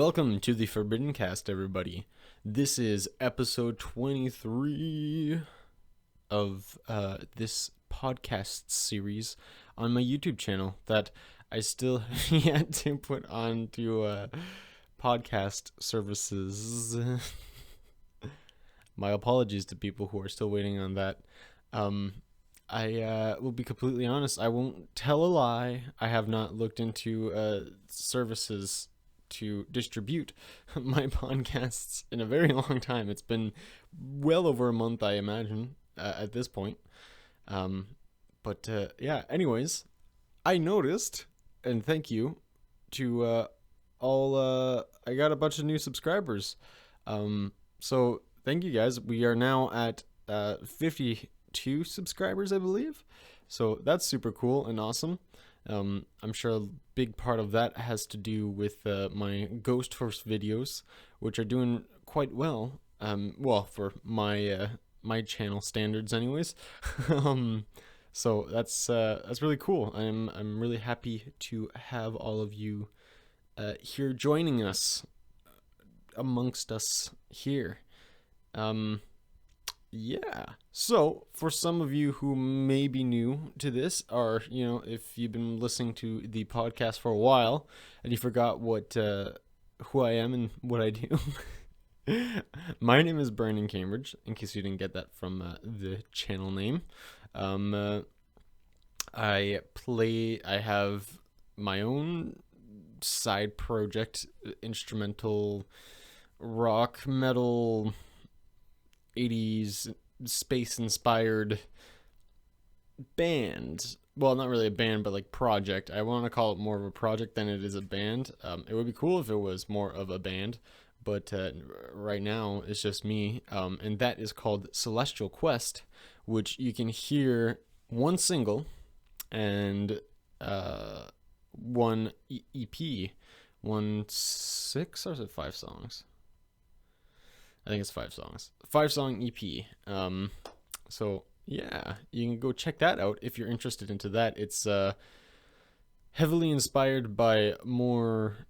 Welcome to the ForbiddenCast, everybody. This is episode 23 of this podcast series on my YouTube channel that I still have yet to put onto podcast services. My apologies to people who are still waiting on that. I will be completely honest. I won't tell a lie. I have not looked into services to distribute my podcasts in a very long time. It's been well over a month, I imagine, at this point. Yeah, anyways, I noticed, and thank you to all, I got a bunch of new subscribers. So thank you guys. We are now at 52 subscribers, I believe. So that's super cool and awesome. I'm sure a big part of that has to do with my Ghost Horse videos, which are doing quite well. Well, for my my channel standards, anyways. So that's really cool. I'm really happy to have all of you here joining us, amongst us here. Yeah. So, for some of you who may be new to this, or, if you've been listening to the podcast for a while and you forgot who I am and what I do, my name is Brandon Cambridge, in case you didn't get that from the channel name. I have my own side project, instrumental rock, metal, 80s space-inspired band. Well, not really a band, but like project. I want to call it more of a project than it is a band. It would be cool if it was more of a band, but right now it's just me, and that is called Celestial Quest, which you can hear one single and one EP, 6 or is it 5 songs? I think it's 5 songs. 5-song EP. So yeah, you can go check that out if you're interested into that. It's heavily inspired by more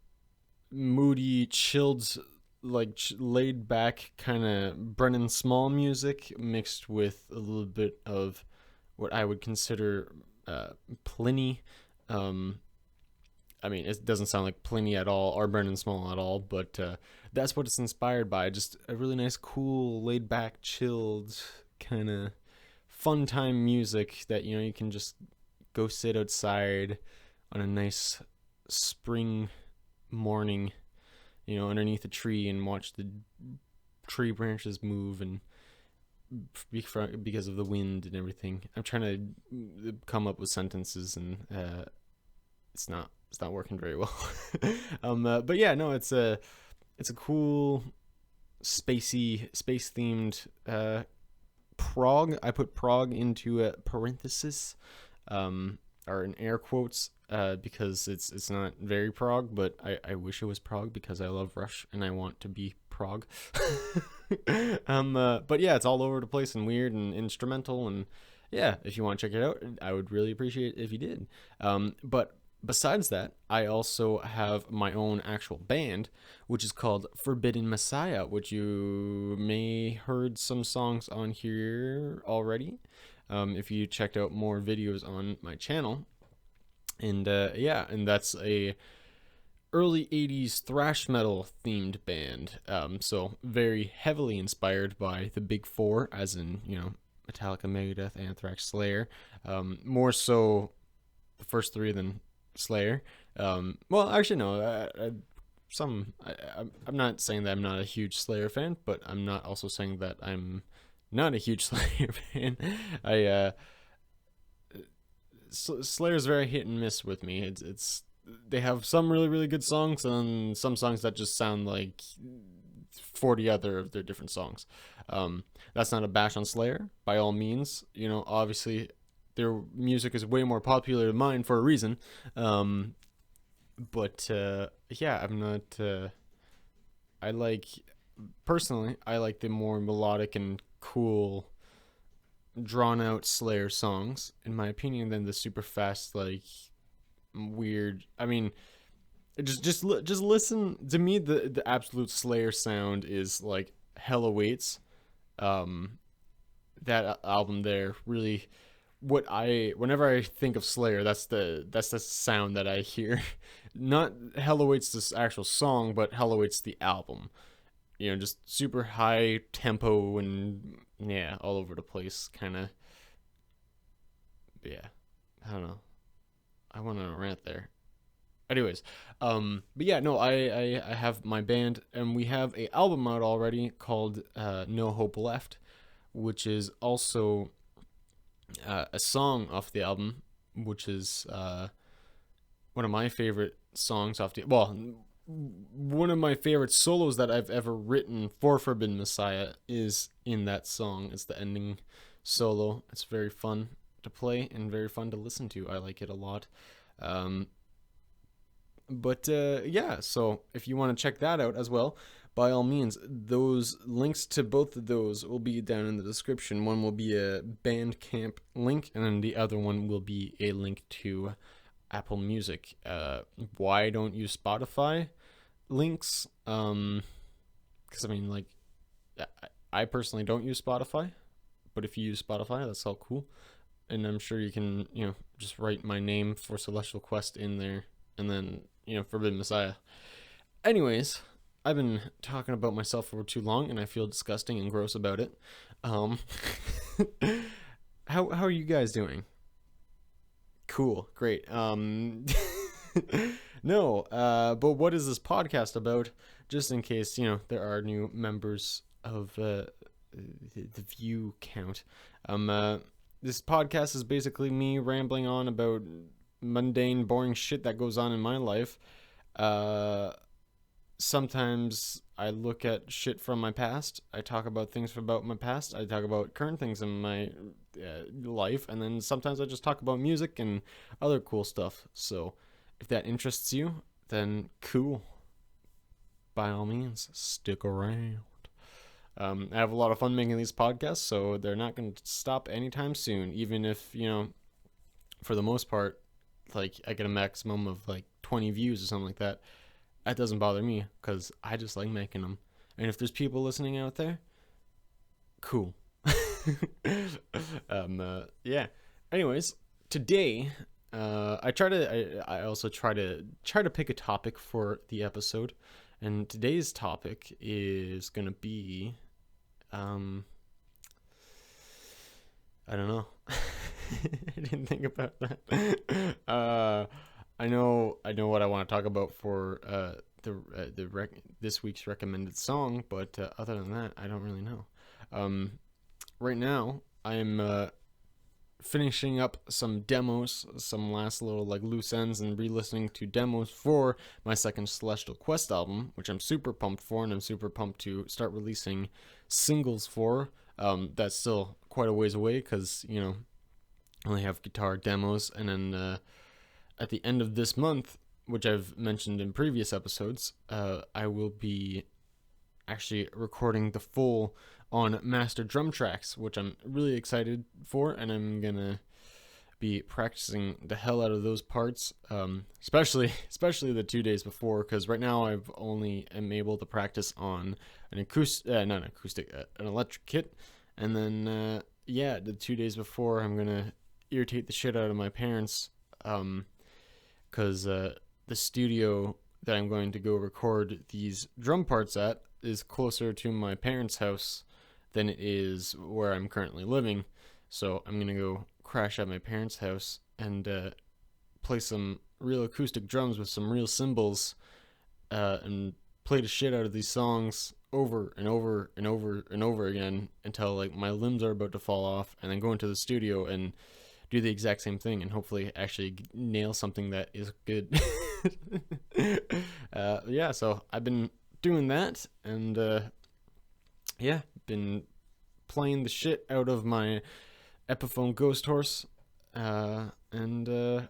moody, chilled, like laid back kind of Brennan Small music mixed with a little bit of what I would consider Pliny. I mean, it doesn't sound like Pliny at all or Brennan Small at all, but that's what it's inspired by. Just a really nice, cool, laid back, chilled, kind of fun time music that, you can just go sit outside on a nice spring morning, underneath a tree and watch the tree branches move and because of the wind and everything. I'm trying to come up with sentences and it's not working very well. But yeah, no, it's a cool space themed prog. I put prog into a parenthesis, or in air quotes, because it's not very prog, but I wish it was prog because I love Rush and I want to be prog. But yeah, it's all over the place and weird and instrumental, and yeah, if you want to check it out, I would really appreciate it if you did. But besides that, I also have my own actual band, which is called Forbidden Messiah, which you may heard some songs on here already, if you checked out more videos on my channel. And and that's a early 80s thrash metal themed band. So very heavily inspired by the big four, as in, Metallica, Megadeth, Anthrax, Slayer. More so the first three than Slayer. Well, actually, no. I'm not saying that I'm not a huge Slayer fan, but I'm not also saying that I'm not a huge Slayer fan. Slayer's very hit and miss with me. It's they have some really, really good songs and some songs that just sound like 40 other of their different songs. That's not a bash on Slayer, by all means. Obviously their music is way more popular than mine for a reason. But yeah, I'm not. Personally, I like the more melodic and cool, drawn out Slayer songs, in my opinion, than the super fast, like, weird. I mean, Just listen to me. The absolute Slayer sound is like Hell Awaits. Um, that album there really, whenever I think of Slayer, that's the sound that I hear. Not Hell Awaits this actual song, but Hell Awaits the album. Just super high tempo and yeah, all over the place, kind of. Yeah, I don't know. I went on a rant there. Anyways, but yeah, no, I have my band, and we have a album out already called No Hope Left, which is also a song off the album, which is one of my favorite songs off the one of my favorite solos that I've ever written for Forbidden Messiah is in that song. It's the ending solo. It's very fun to play and very fun to listen to. I like it a lot. Um, but yeah, so if you want to check that out as well, by all means, those links to both of those will be down in the description. One will be a Bandcamp link, and then the other one will be a link to Apple Music. Why don't use Spotify links? Because I mean, like, I personally don't use Spotify, but if you use Spotify, that's all cool. And I'm sure you can, just write my name for Celestial Quest in there, and then, Forbidden Messiah. Anyways, I've been talking about myself for too long, and I feel disgusting and gross about it. How are you guys doing? Cool, great. No, but what is this podcast about? Just in case, there are new members of the view count. This podcast is basically me rambling on about mundane, boring shit that goes on in my life. Sometimes I look at shit from my past. I talk about things about my past. I talk about current things in my life. And then sometimes I just talk about music and other cool stuff. So if that interests you, then cool. By all means, stick around. I have a lot of fun making these podcasts, so they're not going to stop anytime soon. Even if, for the most part, like, I get a maximum of like 20 views or something like that. That doesn't bother me because I just like making them. And if there's people listening out there, cool. Yeah. Anyways, today, I also try to pick a topic for the episode, and today's topic is gonna be, I don't know. I didn't think about that. I know what I want to talk about for this week's recommended song, but other than that, I don't really know. Right now, I'm finishing up some demos, some last little like loose ends, and re-listening to demos for my second Celestial Quest album, which I'm super pumped for, and I'm super pumped to start releasing singles for. That's still quite a ways away because I only have guitar demos, and then at the end of this month, which I've mentioned in previous episodes, I will be actually recording the full on master drum tracks, which I'm really excited for, and I'm gonna be practicing the hell out of those parts, especially the 2 days before, because right now I've only am able to practice on an electric kit, and then the 2 days before I'm gonna irritate the shit out of my parents, because the studio that I'm going to go record these drum parts at is closer to my parents' house than it is where I'm currently living. So I'm going to go crash at my parents' house and play some real acoustic drums with some real cymbals, and play the shit out of these songs over and over and over and over again until like my limbs are about to fall off, and then go into the studio and do the exact same thing and hopefully actually nail something that is good. Yeah, so I've been doing that, and been playing the shit out of my Epiphone Ghost Horse, honestly,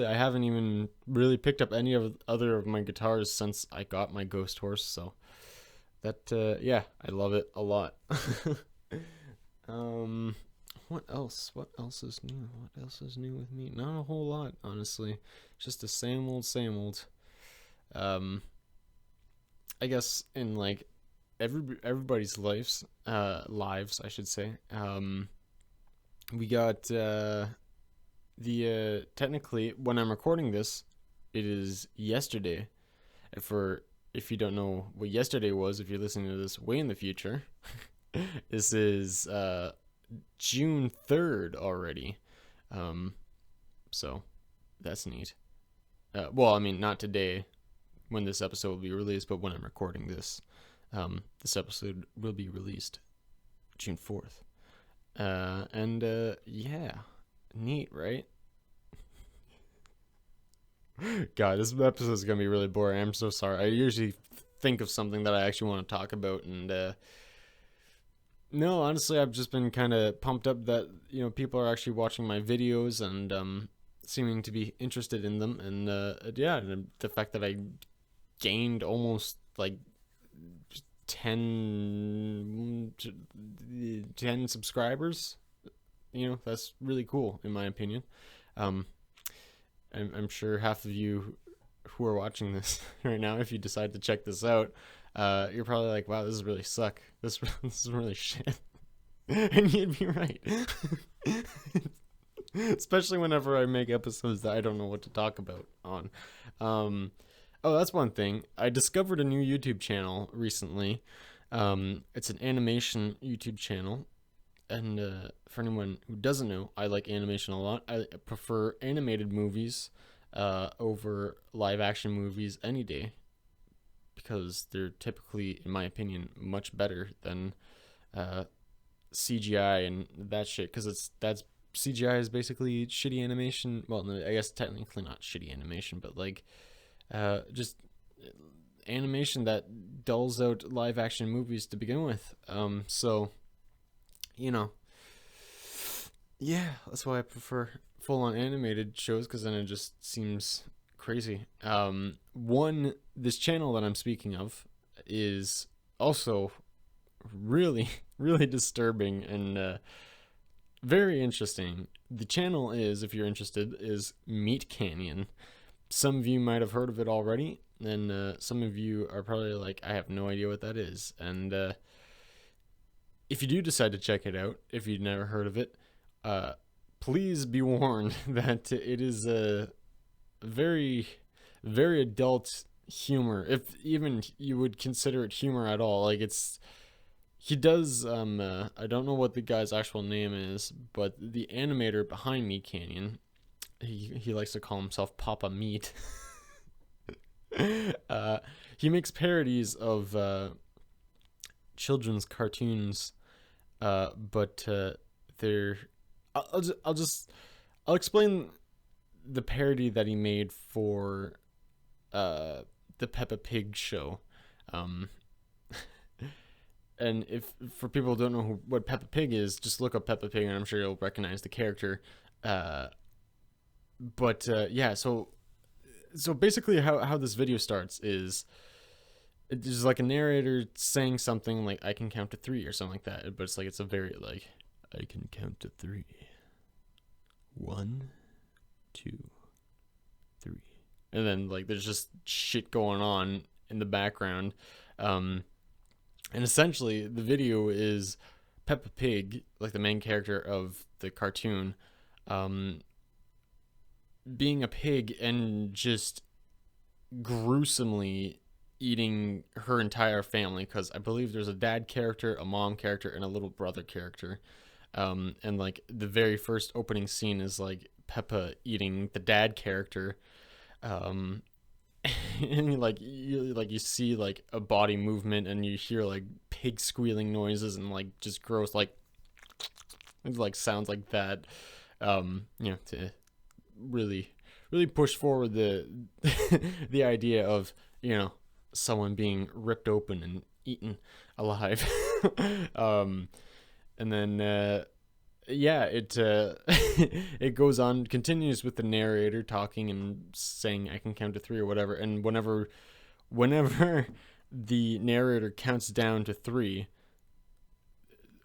I haven't even really picked up any of other of my guitars since I got my Ghost Horse, so that I love it a lot. What else is new with me? Not a whole lot, honestly. Just the same old. I guess in like everybody's lives, I should say. We got technically, when I'm recording this, it is yesterday. If you don't know what yesterday was, if you're listening to this way in the future, this is June 3rd already. So that's neat. Well, I mean, not today when this episode will be released, but when I'm recording this, this episode will be released June 4th. Yeah, neat, right? God, this episode is gonna be really boring. I'm so sorry. I usually think of something that I actually want to talk about, and no, honestly, I've just been kind of pumped up that people are actually watching my videos and seeming to be interested in them, and yeah, the fact that I gained almost like 10 subscribers, that's really cool in my opinion. I'm sure half of you who are watching this right now, if you decide to check this out, you're probably like, wow, this is really suck. This is really shit. And you'd be right. Especially whenever I make episodes that I don't know what to talk about on. Oh, that's one thing. I discovered a new YouTube channel recently. It's an animation YouTube channel. And for anyone who doesn't know, I like animation a lot. I prefer animated movies over live action movies any day, because they're typically, in my opinion, much better than CGI and that shit. Because that's CGI is basically shitty animation. Well, no, I guess technically not shitty animation, but like just animation that dulls out live action movies to begin with. So yeah, that's why I prefer full on animated shows, because then it just seems crazy. This channel that I'm speaking of is also really, really disturbing and very interesting. The channel is, if you're interested, is Meat Canyon. Some of you might have heard of it already, and some of you are probably like, I have no idea what that is. And if you do decide to check it out, if you've never heard of it, please be warned that it is a very, very adult humor, if even you would consider it humor at all. Like, he does, I don't know what the guy's actual name is, but the animator behind Meat Canyon, he likes to call himself Papa Meat. He makes parodies of children's cartoons, but they're I'll explain the parody that he made for the Peppa Pig show. And if for people who don't know what Peppa Pig is, just look up Peppa Pig and I'm sure you'll recognize the character. Yeah, so basically how this video starts is there's like a narrator saying something like, I can count to 3 or something like that, but it's a very like, I can count to 3. 1, 2, 3. And then like there's just shit going on in the background. And essentially the video is Peppa Pig, like the main character of the cartoon, being a pig and just gruesomely eating her entire family, because I believe there's a dad character, a mom character, and a little brother character. And like the very first opening scene is like Peppa eating the dad character, and you see like a body movement and you hear like pig squealing noises and like just gross like sounds like that, to really push forward the the idea of someone being ripped open and eaten alive. And then it it goes on, continues with the narrator talking and saying, I can count to 3 or whatever. And whenever the narrator counts down to 3,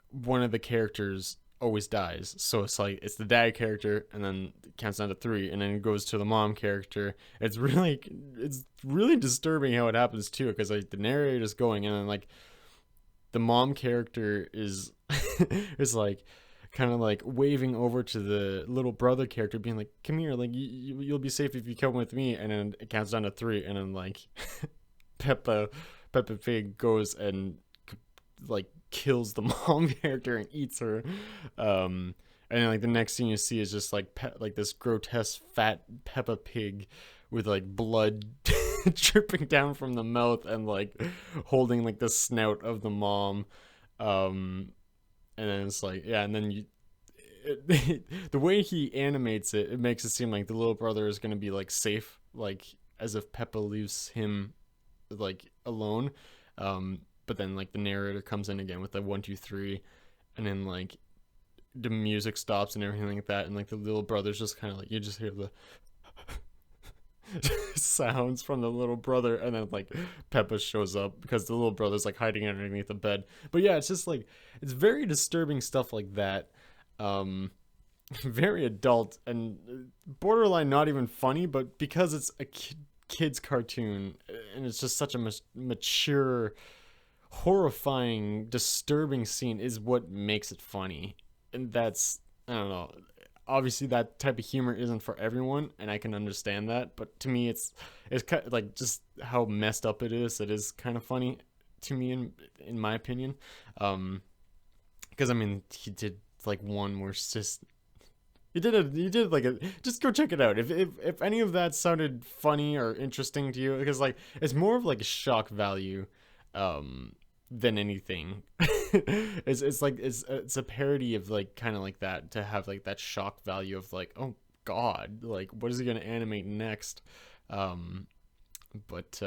one of the characters always dies. So it's like it's the dad character, and then it counts down to 3, and then it goes to the mom character. It's really disturbing how it happens too, because like the narrator's going, and then like the mom character is is like kind of like waving over to the little brother character, being like, "Come here, like you'll be safe if you come with me." And then it counts down to 3, and then like Peppa Pig goes and like kills the mom character and eats her. And then, like the next thing you see is just like like this grotesque fat Peppa Pig with like blood dripping down from the mouth and like holding like the snout of the mom. And then it's like, yeah, and then the way he animates it, it makes it seem like the little brother is gonna be like safe, like as if Peppa leaves him like alone. But then like the narrator comes in again with the 1, 2, 3, and then like the music stops and everything like that, and like the little brother's just kind of like, you just hear the sounds from the little brother, and then like Peppa shows up because the little brother's like hiding underneath the bed. But yeah, it's just like it's very disturbing stuff like that. Very adult and borderline not even funny, but because it's a kid's cartoon and it's just such a mature, horrifying, disturbing scene is what makes it funny. And that's, I don't know, obviously that type of humor isn't for everyone, and I can understand that, but to me it's kind of like just how messed up it is kind of funny to me, in my opinion. Because I mean, he did like one where it's just you did like a, just go check it out if any of that sounded funny or interesting to you, because like it's more of like a shock value than anything. It's like it's a parody of like kind of like that, to have like that shock value of like, oh god, like what is he gonna animate next. But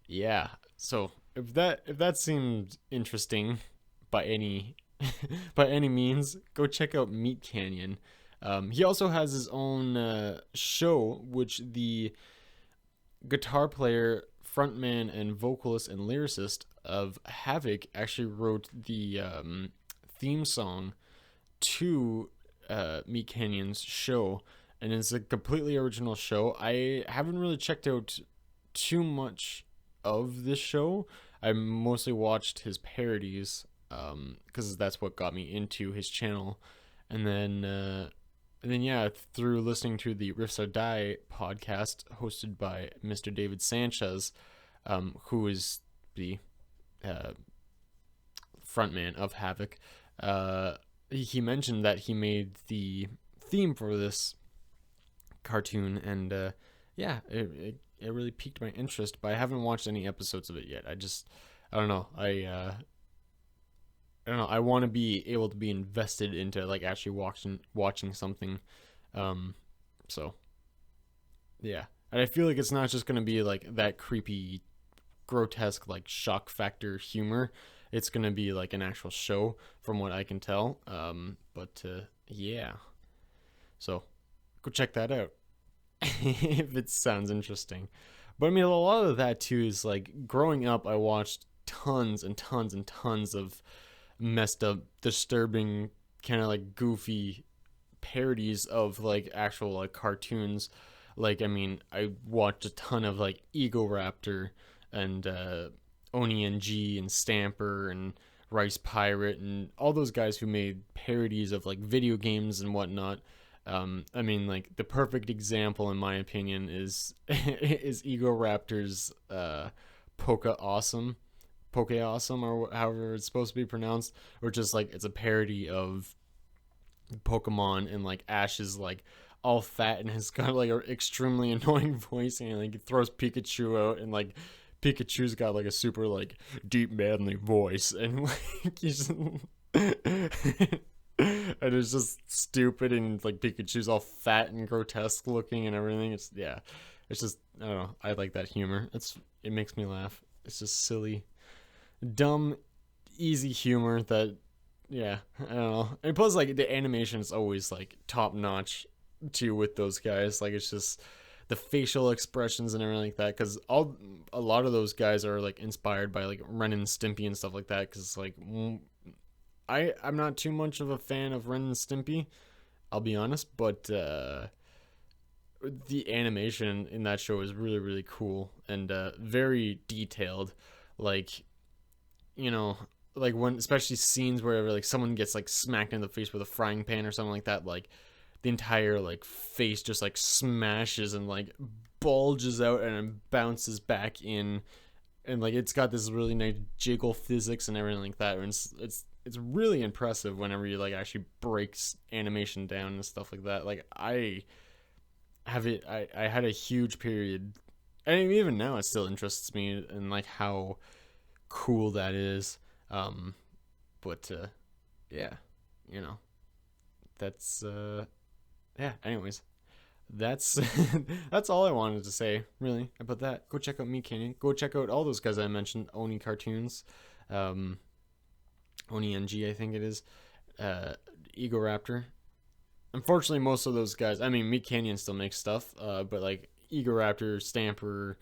yeah, so if that seemed interesting by any by any means, go check out Meat Canyon. He also has his own show, which the guitar player, frontman, and vocalist and lyricist of Havoc actually wrote the theme song to Meat Canyon's show, and it's a completely original show. I haven't really checked out too much of this show. I mostly watched his parodies because that's what got me into his channel, and then yeah, through listening to the Riffs Or Die podcast hosted by Mr. David Sanchez, who is the frontman of Havoc, he mentioned that he made the theme for this cartoon, and yeah, it really piqued my interest, but I haven't watched any episodes of it yet. I don't know. I don't know. I want to be able to be invested into like actually watching something. So yeah, and I feel like it's not just gonna be like that creepy, grotesque, like shock factor humor. It's gonna be like an actual show, from what I can tell. But yeah, so go check that out if it sounds interesting. But I mean, a lot of that too is like growing up, I watched tons and tons and tons of messed up, disturbing, kind of like goofy parodies of like actual like cartoons. Like, I mean, I watched a ton of like Ego Raptor and Oni and G and Stamper and Rice Pirate and all those guys who made parodies of like video games and whatnot. I mean, like the perfect example in my opinion is is Ego Raptor's Poke Awesome, or however it's supposed to be pronounced, or just like it's a parody of Pokemon, and like Ash is like all fat and has got like an extremely annoying voice, and like it throws Pikachu out, and like Pikachu's got like a super like deep manly voice, and like he's and it's just stupid, and like Pikachu's all fat and grotesque looking and everything. It's, yeah, it's just, I don't know, I like that humor. It makes me laugh. It's just silly, dumb, easy humor that, yeah, I don't know. And plus, like, the animation is always like top notch too with those guys. Like, it's just the facial expressions and everything like that, because a lot of those guys are like inspired by like Ren and Stimpy and stuff like that, because like I'm not too much of a fan of Ren and Stimpy, I'll be honest, but the animation in that show is really, really cool and very detailed. Like, you know, like when, especially scenes where like someone gets like smacked in the face with a frying pan or something like that, like the entire like face just like smashes and like bulges out and then bounces back in, and like it's got this really nice jiggle physics and everything like that. And it's really impressive whenever you like actually breaks animation down and stuff like that. Like I had a huge period, and even now it still interests me in like how cool that is. Um, but yeah, you know, that's yeah. Anyways, that's that's all I wanted to say really about that. Go check out Me Canyon. Go check out all those guys I mentioned. Oni Cartoons, um, Oni NG I think it is, Ego Raptor. Unfortunately, most of those guys. I mean, Meat Canyon still makes stuff, but like Ego Raptor, Stamper,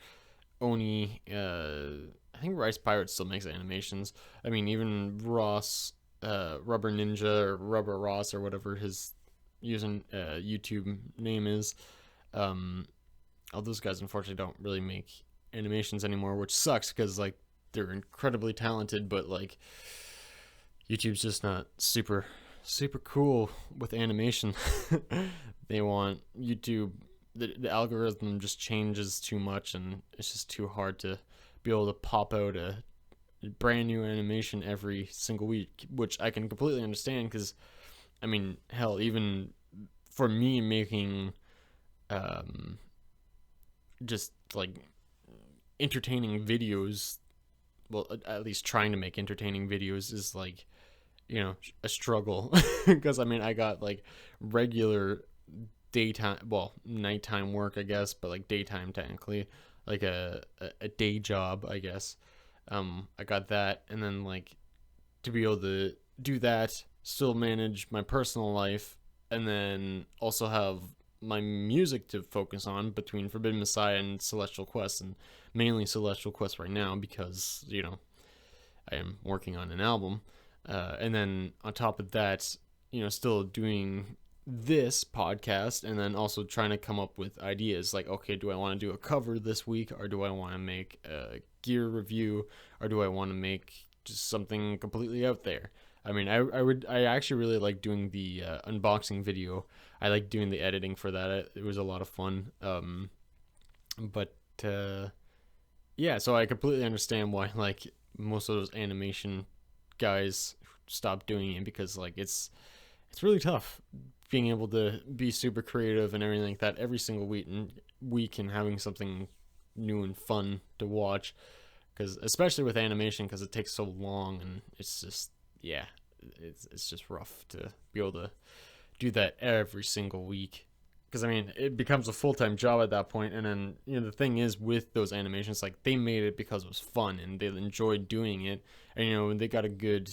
Oni, I think Rice Pirate still makes animations. I mean, even Ross, Rubber Ninja or Rubber Ross or whatever his using YouTube name is. Um, all those guys unfortunately don't really make animations anymore, which sucks because like they're incredibly talented, but like YouTube's just not super cool with animation. They want YouTube, the algorithm just changes too much, and it's just too hard to be able to pop out a brand new animation every single week, which I can completely understand because I mean, hell, even for me making um just like entertaining videos, well, at least trying to make entertaining videos is like, you know, a struggle because I mean I got like regular daytime, well, nighttime work I guess, but like daytime technically, like a day job I guess. I got that, and then like to be able to do that, still manage my personal life, and then also have my music to focus on between Forbidden Messiah and Celestial Quest, and mainly Celestial Quest right now because, you know, I am working on an album. And then on top of that, you know, still doing this podcast, and then also trying to come up with ideas like, okay, do I want to do a cover this week, or do I want to make a gear review, or do I want to make just something completely out there? I mean, I actually really like doing the unboxing video. I like doing the editing for that. It was a lot of fun. But yeah, so I completely understand why like most of those animation guys stop doing it, because like it's really tough being able to be super creative and everything like that every single week and having something new and fun to watch, because especially with animation, because it takes so long, and it's just, yeah, it's just rough to be able to do that every single week, because I mean it becomes a full-time job at that point. And then, you know, the thing is with those animations, like they made it because it was fun and they enjoyed doing it, and you know they got a good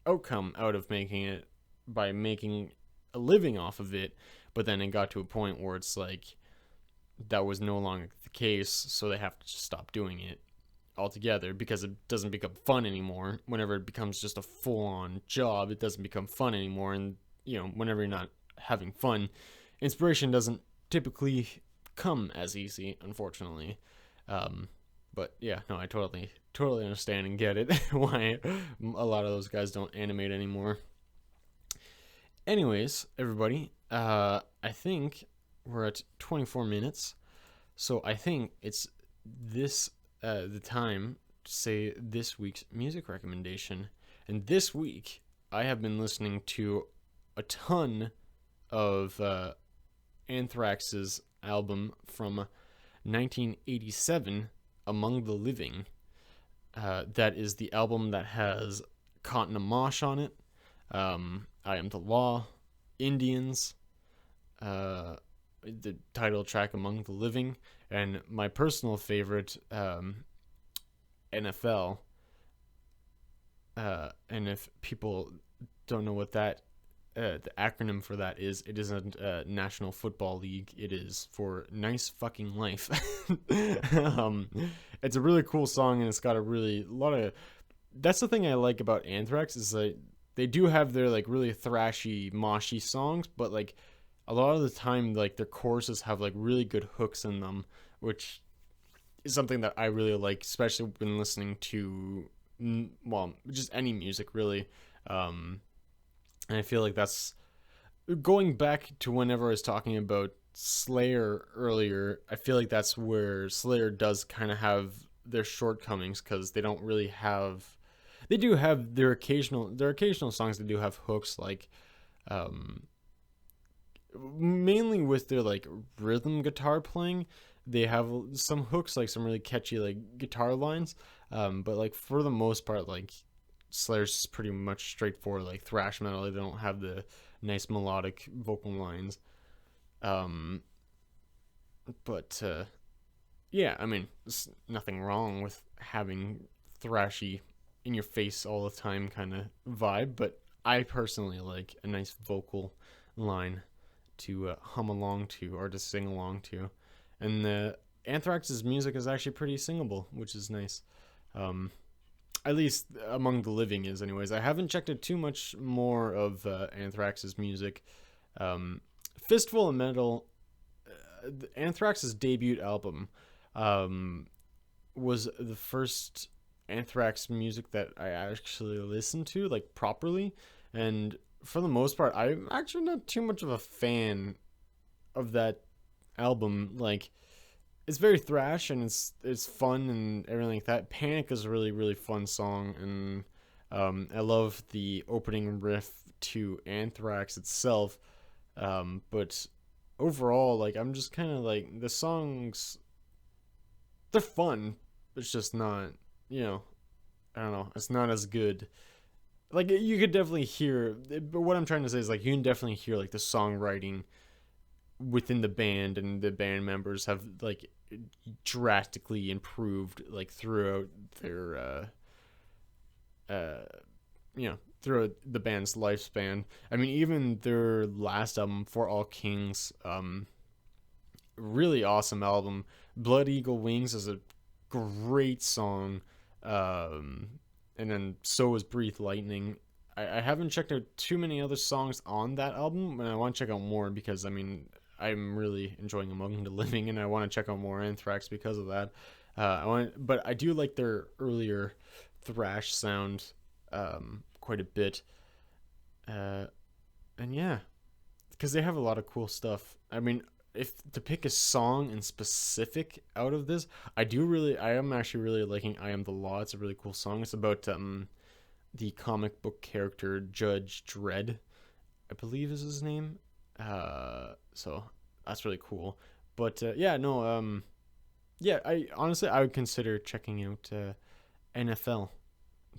outcome out of making it by making a living off of it. But then it got to a point where it's like that was no longer the case, so they have to just stop doing it altogether because it doesn't become fun anymore. Whenever it becomes just a full-on job, it doesn't become fun anymore. And you know, whenever you're not having fun, inspiration doesn't typically come as easy, unfortunately. But yeah, no, I totally understand and get it why a lot of those guys don't animate anymore. Anyways, everybody, I think we're at 24 minutes, so I think it's this the time to say this week's music recommendation. And this week, I have been listening to a ton of Anthrax's album from 1987, Among the Living. That is the album that has Cotton Mosh on it, I Am the Law, Indians, the title track Among the Living, and my personal favorite, NFL. And if people don't know what that the acronym for that is, it isn't National Football League. It is for Nice Fucking Life. It's a really cool song, and it's got a lot of. That's the thing I like about Anthrax, is like they do have their like really thrashy, moshy songs, but like a lot of the time, like their choruses have like really good hooks in them, which is something that I really like, especially when listening to, well, just any music really. And I feel like that's going back to whenever I was talking about Slayer earlier. I feel like that's where Slayer does kind of have their shortcomings, because they don't really have. They do have their occasional songs that do have hooks, like mainly with their like rhythm guitar playing. They have some hooks, like some really catchy like guitar lines, but like for the most part, like Slayer's pretty much straightforward like thrash metal. They don't have the nice melodic vocal lines. um but yeah, I mean, there's nothing wrong with having thrashy, in your face all the time kind of vibe, but I personally like a nice vocal line to hum along to, or to sing along to. And the Anthrax's music is actually pretty singable, which is nice. Um, at least among the living is, anyways. I haven't checked out too much more of Anthrax's music. Fistful of Metal, Anthrax's debut album, um, was the first Anthrax music that I actually listened to like properly, and for the most part, I'm actually not too much of a fan of that album. Like, it's very thrash and it's fun and everything like that. Panic is a really really fun song, and I love the opening riff to Anthrax itself. But overall, like, I'm just kind of like, the songs, they're fun. It's just not, I don't know. It's not as good. Like, you could definitely hear, but what I'm trying to say is, like, you can definitely hear like the songwriting within the band, and the band members have like drastically improved like throughout their throughout the band's lifespan. I mean, even their last album, For All Kings, really awesome album. Blood Eagle Wings is a great song. And then so is Breathe Lightning. I haven't checked out too many other songs on that album, and I want to check out more, because I mean, I'm really enjoying Among the Living, and I want to check out more Anthrax because of that. But I do like their earlier thrash sound quite a bit. And yeah, because they have a lot of cool stuff. I mean, if to pick a song in specific out of this, I am actually really liking I Am the Law. It's a really cool song. It's about the comic book character Judge Dredd, I believe is his name. So that's really cool. But yeah, no, yeah, I would consider checking out NFL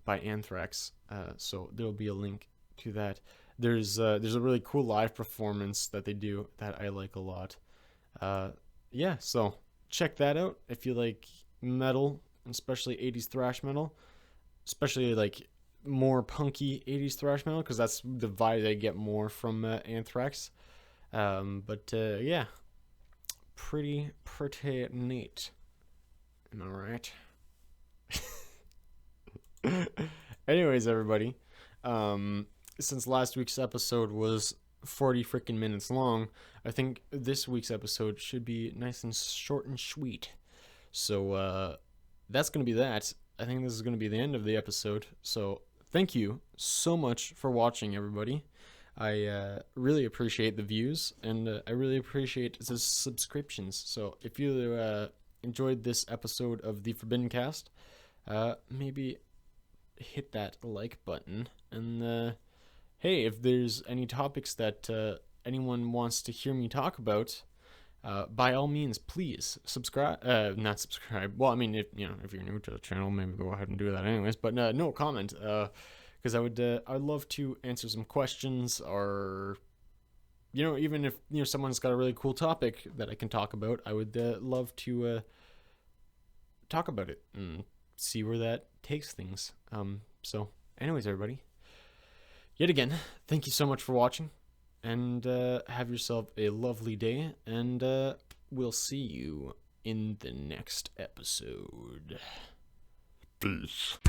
by Anthrax. So there'll be a link to that. There's a really cool live performance that they do that I like a lot. Yeah, so check that out if you like metal, especially 80s thrash metal, especially like more punky 80s thrash metal, because that's the vibe I get more from Anthrax. But yeah, pretty neat. Am I right? Anyways, everybody, since last week's episode was 40 freaking minutes long, I think this week's episode should be nice and short and sweet. So that's gonna be that. I think this is gonna be the end of the episode. So thank you so much for watching, everybody. I really appreciate the views, and I really appreciate the subscriptions. So if you enjoyed this episode of the ForbiddenCast, maybe hit that like button. And hey, if there's any topics that anyone wants to hear me talk about, by all means, please subscribe. Not subscribe. Well, I mean, if you're new to the channel, maybe go ahead and do that anyways. But no, comment. Because I'd love to answer some questions, or even if someone's got a really cool topic that I can talk about, I would love to talk about it and see where that takes things. So anyways, everybody, yet again, thank you so much for watching, and have yourself a lovely day, and we'll see you in the next episode. Peace.